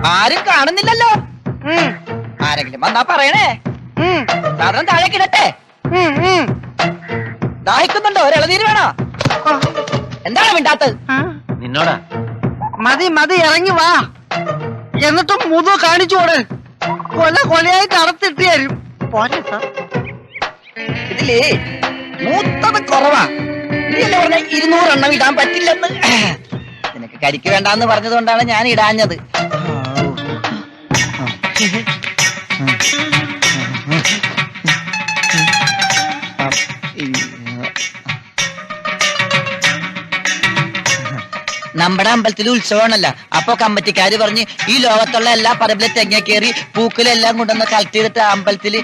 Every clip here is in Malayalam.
ആരും കാണുന്നില്ലല്ലോ. ആരെങ്കിലും വന്നാ പറയണേ. സാധനം താഴേക്ക് ഇടട്ടെ. ദാഹിക്കുന്നുണ്ടോ? ഒരിളനീര് വേണോ? എന്താണ് മിണ്ടാത്തത്? നിന്നോടാ. മതി മതി, ഇറങ്ങി വാ. എന്നിട്ടും മുതു കാണിച്ചോട്. കൊലയായിട്ട് അടത്തിട്ട് തരും. പോരെ സാർ, ഇതിലേ മൂത്തത് കുറവാ. നീയല്ലേ പറഞ്ഞ 200 എണ്ണം ഇടാൻ പറ്റില്ലെന്ന്. നിനക്ക് കരിക്ക് വേണ്ടാന്ന് പറഞ്ഞതുകൊണ്ടാണ് ഞാൻ ഇടാഞ്ഞത്. നമ്മുടെ അമ്പലത്തിൽ ഉത്സവമാണല്ല. അപ്പൊ കമ്മിറ്റിക്കാര് പറഞ്ഞ് ഈ ലോകത്തുള്ള എല്ലാ പറമ്പിലെ തെങ്ങ കയറി പൂക്കലെല്ലാം കൊണ്ടുവന്ന് കളക്ട് ചെയ്തിട്ട് അമ്പലത്തില്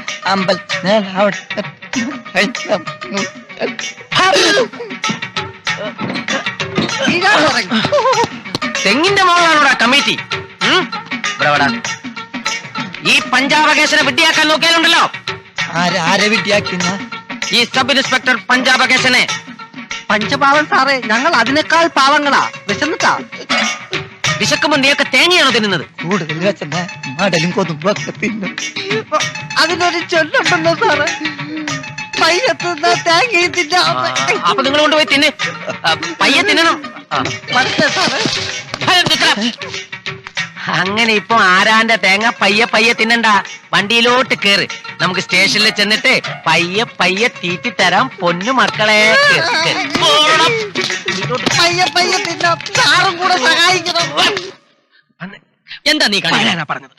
തെങ്ങിന്റെ മോളാണോടാ കമ്മിറ്റി? ഈ പഞ്ചാബകേശനെ വിഡ്ഢിയാക്കാൻ നോക്കിയാലുണ്ടല്ലോ. ആരെ വിഡ്ഢിയാക്കുന്ന? ഈ സബ് ഇൻസ്പെക്ടർ പഞ്ചാബകേശനെ. പഞ്ചപാവൻ സാറേ, ഞങ്ങൾ അതിനേക്കാൾ പാവങ്ങളാ. വിശന്നിട്ടാ. വിശക്കുമ്പോ നീയൊക്കെ തേങ്ങയാണോ തിന്നുന്നത്? കൂടുതൽ വെച്ചെന്നാ മടലും കൊതുമ്പൊക്കെ തിന്നും. അതിനൊരു ചൊല്ലുണ്ടല്ലോ സാറേ, പയ്യത്തുന്ന തേങ്ങയും തിന്നാം. അപ്പൊ നിങ്ങൾ കൊണ്ടുപോയി തിന്നെ. പയ്യെ തിന്നണം. സാറേ, അങ്ങനെ ഇപ്പൊ ആരാന്റെ തേങ്ങ പയ്യെ തിന്നണ്ട. വണ്ടിയിലോട്ട് കേറ്. നമുക്ക് സ്റ്റേഷനിൽ ചെന്നിട്ട് പയ്യെ തീറ്റി തരാം പൊന്നു മക്കളെ. പയ്യെ തിന്നാം. സാറും കൂടെ സഹായിക്കണം. എന്താ നീ പറഞ്ഞത്?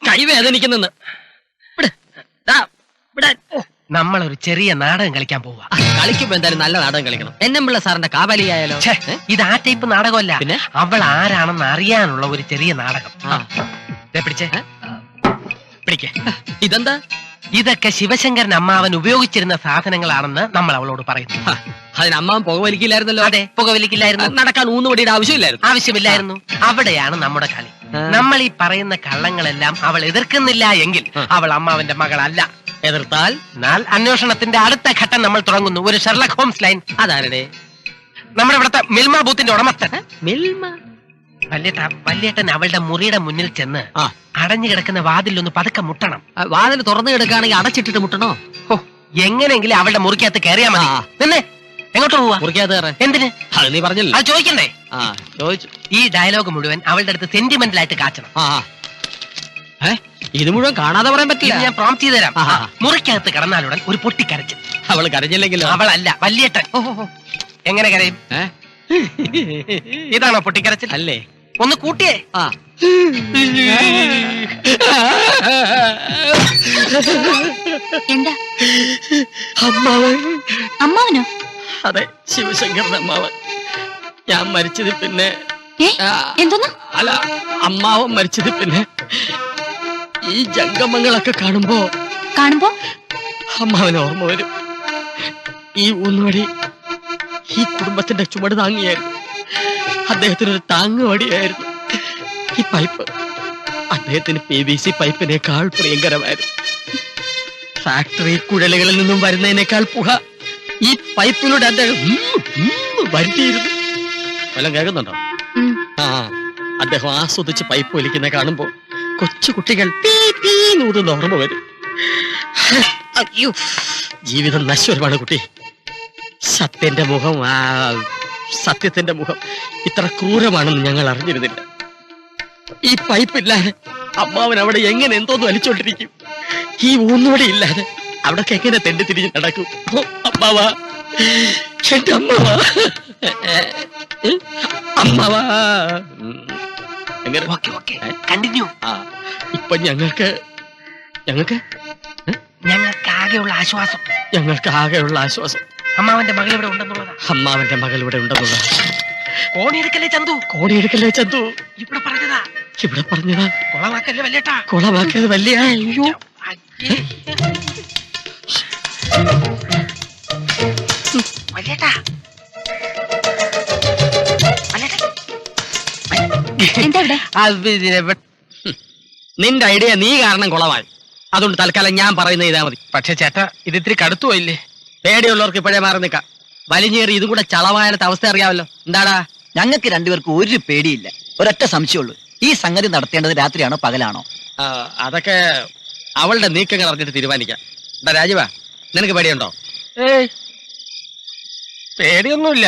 കൈ വേദനിക്കുന്നെന്ന്. നമ്മളൊരു ചെറിയ നാടകം കളിക്കാൻ പോവാ. കളിക്കുമ്പോ എന്തായാലും നല്ല നാടകം കളിക്കണം. എന്നമ്പിള്ള സാറിന്റെ കാബലിയായാലോ? ഇത് ആ ടൈപ്പ് നാടകമല്ല. പിന്നെ അവൾ ആരാണെന്ന് അറിയാനുള്ള ഒരു ചെറിയ നാടകം. പിടിക്കേ. ഇതെന്താ? ഇതൊക്കെ ശിവശങ്കരൻ അമ്മാവൻ ഉപയോഗിച്ചിരുന്ന സാധനങ്ങളാണെന്ന് നമ്മൾ അവളോട് പറയുന്നു. അതിന് അമ്മാവൻ പുകവലിക്കില്ലായിരുന്നല്ലോ. അതെ, പുകവലിക്കില്ലായിരുന്നു. നടക്കാൻ ഊന്നുവടിയുടെ ആവശ്യമില്ലായിരുന്നു. അവിടെയാണ് നമ്മുടെ കളി. നമ്മൾ ഈ പറയുന്ന കള്ളങ്ങളെല്ലാം അവൾ എതിർക്കുന്നില്ല എങ്കിൽ അവൾ അമ്മാവന്റെ മകളല്ല. എതിർത്താൽ അന്വേഷണത്തിന്റെ അടുത്ത ഘട്ടം നമ്മൾ തുടങ്ങുന്നു. ഒരു ഷെർലക് ഹോംസ് ലൈൻ. അതാരുടെ? നമ്മുടെ ഇവിടുത്തെ മിൽമ ബൂത്തിന്റെ ഉടമസ്ഥൻ. മിൽമ? വല്യേട്ടൻ അവളുടെ മുറിയുടെ മുന്നിൽ ചെന്ന് അടഞ്ഞു കിടക്കുന്ന വാതിലൊന്ന് പതുക്കെ മുട്ടണം. വാതിൽ തുറന്നു കിടക്കുകയാണെങ്കിൽ അടച്ചിട്ടിട്ട് മുട്ടണോ? എങ്ങനെയെങ്കിലും അവളുടെ മുറിക്കകത്ത് കയറിയാ മതി. നിന്നെ എങ്ങോട്ട് പോവാ? മുറിക്കകത്ത് കയറാൻ. എന്തിന്? അത് നീ പറഞ്ഞില്ല. അത് ചോദിക്കണ്ടേ? ചോദിച്ചു. ഈ ഡയലോഗ് മുഴുവൻ അവളുടെ അടുത്ത് സെന്റിമെന്റൽ ആയിട്ട് കാച്ചണം. ഇത് മുഴുവൻ കാണാതെ പറയാൻ പറ്റില്ല. ഞാൻ പ്രോംപ്റ്റ് ചെയ്ത് തരാം. മുറിക്കകത്ത് കിടന്നാലുടൻ ഒരു പൊട്ടിക്കരച്ചിൽ. അവള് കരഞ്ഞില്ലെങ്കിലോ? അവളല്ല, വല്യേട്ടൻ. എങ്ങനെ കരയും? ഇതാണോ പൊട്ടിക്കരച്ചിൽ? അല്ലേ? ഒന്ന് കൂട്ടിയേ. എന്താ അമ്മാവനോ? അതെ, ശിവശങ്കരൻ അമ്മാവൻ. ഞാൻ മരിച്ചത് പിന്നെ എന്തോന്ന്? അല്ല, അമ്മാവൻ മരിച്ചത് പിന്നെ ഈ ജംഗമങ്ങളൊക്കെ കാണുമ്പോ അമ്മാവന് ഓർമ്മ വരും. ഈ ഊന്നുവടി ഈ കുടുംബത്തിന്റെ ചുമട് താങ്ങിയായിരുന്നു. അദ്ദേഹത്തിനൊരു താങ്ങുവടിയായിരുന്നു. ഈ പൈപ്പ് അദ്ദേഹത്തിന് PVC പൈപ്പിനേക്കാൾ പ്രിയങ്കരമായിരുന്നു. ഫാക്ടറി കുഴലുകളിൽ നിന്നും വരുന്നതിനേക്കാൾ പുക ഈ പൈപ്പിലൂടെ അദ്ദേഹം വരുത്തിയിരുന്നു. വല്ലതും കേൾക്കുന്നുണ്ടോ? അദ്ദേഹം ആസ്വദിച്ച് പൈപ്പ് വലിക്കുന്ന കാണുമ്പോ കൊച്ചു കുട്ടികൾ നൂതുന്ന ഓർമ്മ വരും. അയ്യോ, ജീവിതം നശ്വരമാണ് കുട്ടി. സത്യത്തിന്റെ മുഖം ഇത്ര ക്രൂരമാണെന്ന് ഞങ്ങൾ അറിഞ്ഞിരുന്നില്ല. ഈ പൈപ്പില്ലാതെ അമ്മാവൻ അവിടെ എങ്ങനെ എന്തോന്ന് വലിച്ചോണ്ടിരിക്കും. ഈ ഊന്നുവടി ഇല്ലാതെ അവിടൊക്കെ എങ്ങനെ തെണ്ടി തിരിഞ്ഞ് നടക്കും. അമ്മാവാ, എന്റെ അമ്മാവാ, അമ്മാവാ. കണ്ടിന്യൂ. ഇപ്പൊ ഞങ്ങൾക്ക് ആകെയുള്ള ആശ്വാസം അമ്മാവന്റെ മകൾ ഇവിടെ ഉണ്ടെന്നുള്ളതാ. അമ്മാവന്റെ മകൾ ഇവിടെ ഉണ്ടെന്നുള്ളത്. കോണിയെടുക്കല്ലേ ചന്തു? ഇവിടെ പറഞ്ഞതാ. കൊളവാക്കല്ലേ വല്യേട്ടാ? കൊളവാക്കിയത് വലിയ. അയ്യോ, വല്യേട്ടാ, നിന്റെ ഐഡിയ നീ കാരണം കൊളവായി. അതുകൊണ്ട് തൽക്കാലം ഞാൻ പറയുന്നത് ഇതാ മതി. പക്ഷെ ചേട്ടാ, ഇത് ഇത്തിരി കടുത്തുപോയില്ലേ? പേടിയുള്ളവർക്ക് ഇപ്പോഴേ മാറി നിൽക്കാം. വലിഞ്ഞേറി ഇതും കൂടെ ചളവായാലത്തെ അവസ്ഥ അറിയാമല്ലോ. എന്താടാ? ഞങ്ങൾക്ക് രണ്ടുപേർക്കും ഒരു പേടിയില്ല. ഒരൊറ്റ സംശയമുള്ളൂ, ഈ സംഗതി നടത്തേണ്ടത് രാത്രിയാണോ പകലാണോ? അതൊക്കെ അവളുടെ നീക്കങ്ങൾ അറിഞ്ഞിട്ട് തീരുമാനിക്കാം. രാജീവ, നിനക്ക് പേടിയുണ്ടോ? ഏയ്, പേടിയൊന്നുമില്ല.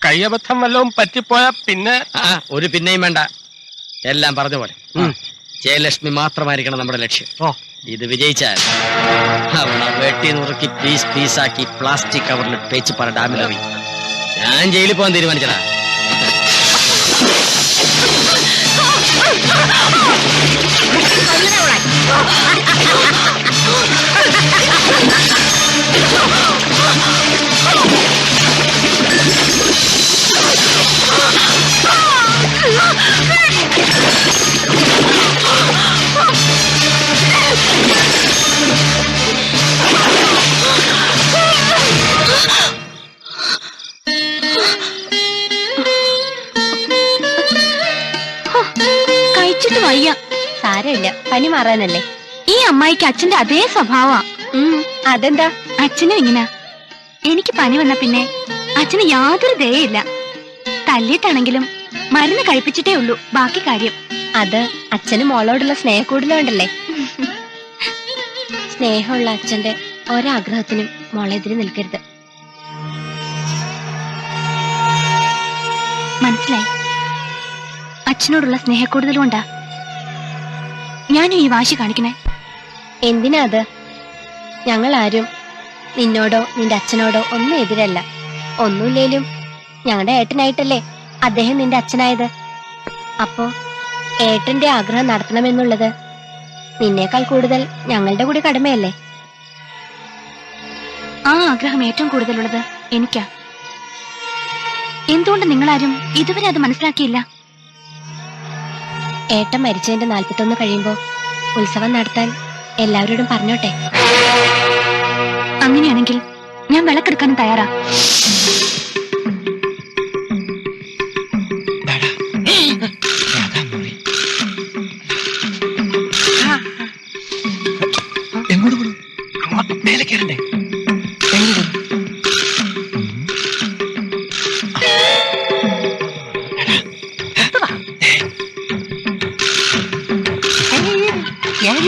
കയ്യബദ്ധം വല്ലതും പറ്റിപ്പോയാ പിന്നെ ഒരു പിന്നെയും വേണ്ട, എല്ലാം പറഞ്ഞ പോലെ. ജയലക്ഷ്മി മാത്രമായിരിക്കണം നമ്മുടെ ലക്ഷ്യം. ഇത് വിജയിച്ചാൽ അവളെ വെട്ടി നുറുക്കി പീസ് പീസാക്കി പ്ലാസ്റ്റിക് കവറിൽ പേച്ച് പറ ഡാമിലറി. ഞാൻ ജയിലിൽ പോകാൻ തീരുമാനിച്ചടാ. കഴിച്ചിട്ട് വയ്യ. സാരമില്ല, പനി മാറാനല്ലേ. ഈ അമ്മായിക്ക് അച്ഛന്റെ അതേ സ്വഭാവമാ. അതെന്താ? അച്ഛനും ഇങ്ങനെ. എനിക്ക് പനി വന്ന പിന്നെ അച്ഛന് യാതൊരു ദയയില്ല. തല്ലിയിട്ടാണെങ്കിലും മരുന്ന് കഴിപ്പിച്ചിട്ടേ ഉള്ളൂ ബാക്കി കാര്യം. അത് അച്ഛന് മോളോടുള്ള സ്നേഹക്കൂടുതലുണ്ടല്ലേ. സ്നേഹമുള്ള അച്ഛന്റെ ഒരാഗ്രഹത്തിനും മോളെതിരെ നിൽക്കരുത്. മനസ്സിലായി. അച്ഛനോടുള്ള സ്നേഹക്കൂടുതലുകൊണ്ടാ ഞാനും ഈ വാശി കാണിക്കണേ. എന്തിനാ അത്? ഞങ്ങൾ ആരും നിന്നോടോ നിന്റെ അച്ഛനോടോ ഒന്നും എതിരല്ല. ഒന്നുമില്ലേലും ഞങ്ങളുടെ ഏട്ടനായിട്ടല്ലേ അദ്ദേഹം നിന്റെ അച്ഛനായത്. അപ്പോ ഏട്ടന്റെ ആഗ്രഹം നടത്തണമെന്നുള്ളത് നിന്നേക്കാൾ കൂടുതൽ ഞങ്ങളുടെ കൂടി കടമയല്ലേ. ആ ആഗ്രഹം ഏറ്റവും കൂടുതലുള്ളത് എനിക്കാ. എന്തുകൊണ്ട് നിങ്ങളാരും ഇതുവരെ അത് മനസ്സിലാക്കിയില്ല? ഏട്ടൻ മരിച്ചതിന്റെ 41 കഴിയുമ്പോ ഉത്സവം നടത്താൻ എല്ലാവരോടും പറഞ്ഞോട്ടെ. അങ്ങനെയാണെങ്കിൽ ഞാൻ വിളക്കെടുക്കാനും തയ്യാറാ. എങ്ങോട്ട് പോണു? അങ്ങോട്ട് മേലെ കയറണ്ടേ? ഞാൻ